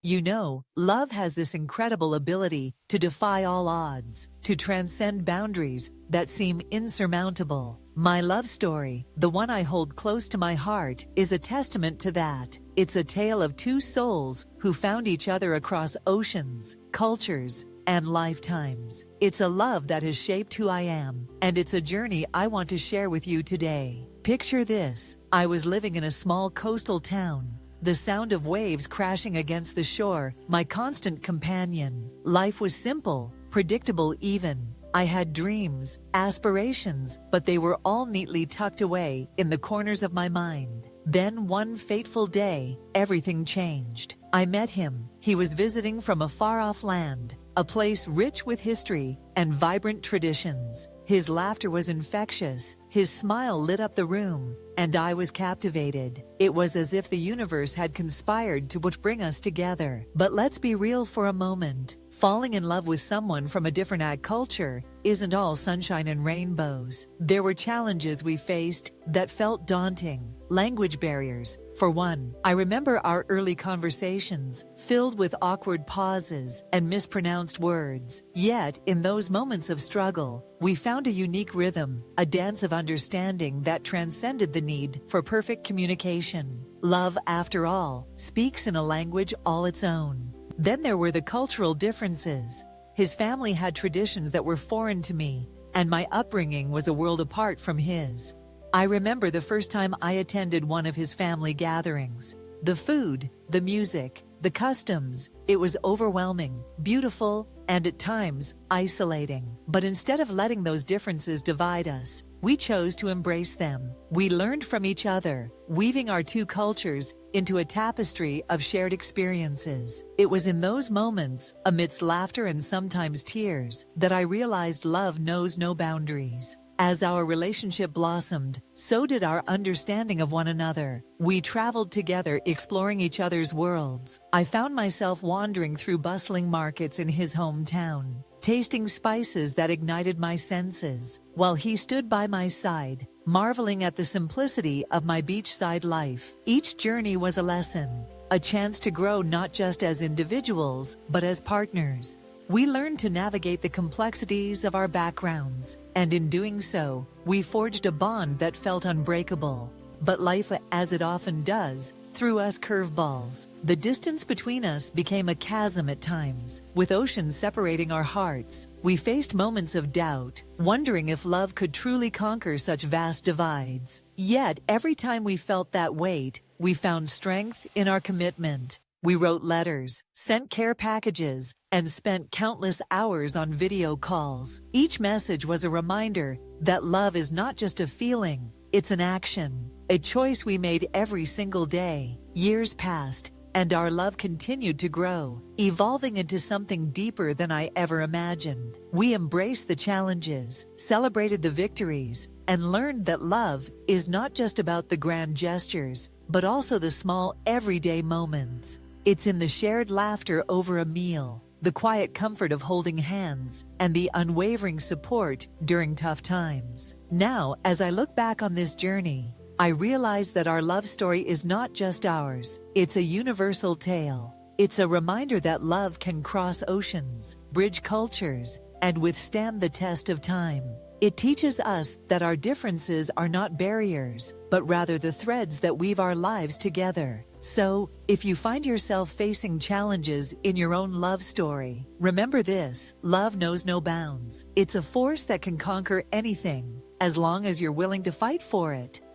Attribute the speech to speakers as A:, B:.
A: You know, love has this incredible ability to defy all odds, to transcend boundaries that seem insurmountable. My love story, the one I hold close to my heart, is a testament to that. It's a tale of two souls who found each other across oceans, cultures, and lifetimes. It's a love that has shaped who I am, and it's a journey I want to share with you today. Picture this: I was living in a small coastal town. The sound of waves crashing against the shore, my constant companion. Life was simple, predictable even. I had dreams, aspirations, but they were all neatly tucked away in the corners of my mind. Then one fateful day, everything changed. I met him. He was visiting from a far-off land, a place rich with history and vibrant traditions. His laughter was infectious, his smile lit up the room, and I was captivated. It was as if the universe had conspired to bring us together. But let's be real for a moment. Falling in love with someone from a different culture isn't all sunshine and rainbows. There were challenges we faced that felt daunting. Language barriers, for one. I remember our early conversations, filled with awkward pauses and mispronounced words. Yet, in those moments of struggle, we found a unique rhythm, a dance of understanding that transcended the need for perfect communication. Love, after all, speaks in a language all its own. Then there were the cultural differences. His family had traditions that were foreign to me, and my upbringing was a world apart from his. I remember the first time I attended one of his family gatherings. The food, the music, the customs, it was overwhelming, beautiful, and at times, isolating. But instead of letting those differences divide us, we chose to embrace them. We learned from each other, weaving our two cultures into a tapestry of shared experiences. It was in those moments, amidst laughter and sometimes tears, that I realized love knows no boundaries. As our relationship blossomed, so did our understanding of one another. We traveled together, exploring each other's worlds. I found myself wandering through bustling markets in his hometown, tasting spices that ignited my senses, while he stood by my side, marveling at the simplicity of my beachside life. Each journey was a lesson, a chance to grow not just as individuals, but as partners. We learned to navigate the complexities of our backgrounds, and in doing so, we forged a bond that felt unbreakable. But life, as it often does, threw us curveballs. The distance between us became a chasm at times, with oceans separating our hearts. We faced moments of doubt, wondering if love could truly conquer such vast divides. Yet, every time we felt that weight, we found strength in our commitment. We wrote letters, sent care packages, and spent countless hours on video calls. Each message was a reminder that love is not just a feeling, it's an action, a choice we made every single day. Years passed, and our love continued to grow, evolving into something deeper than I ever imagined. We embraced the challenges, celebrated the victories, and learned that love is not just about the grand gestures, but also the small, everyday moments. It's in the shared laughter over a meal, the quiet comfort of holding hands, and the unwavering support during tough times. Now, as I look back on this journey, I realize that our love story is not just ours. It's a universal tale. It's a reminder that love can cross oceans, bridge cultures, and withstand the test of time. It teaches us that our differences are not barriers, but rather the threads that weave our lives together. So, if you find yourself facing challenges in your own love story, remember this: love knows no bounds. It's a force that can conquer anything, as long as you're willing to fight for it.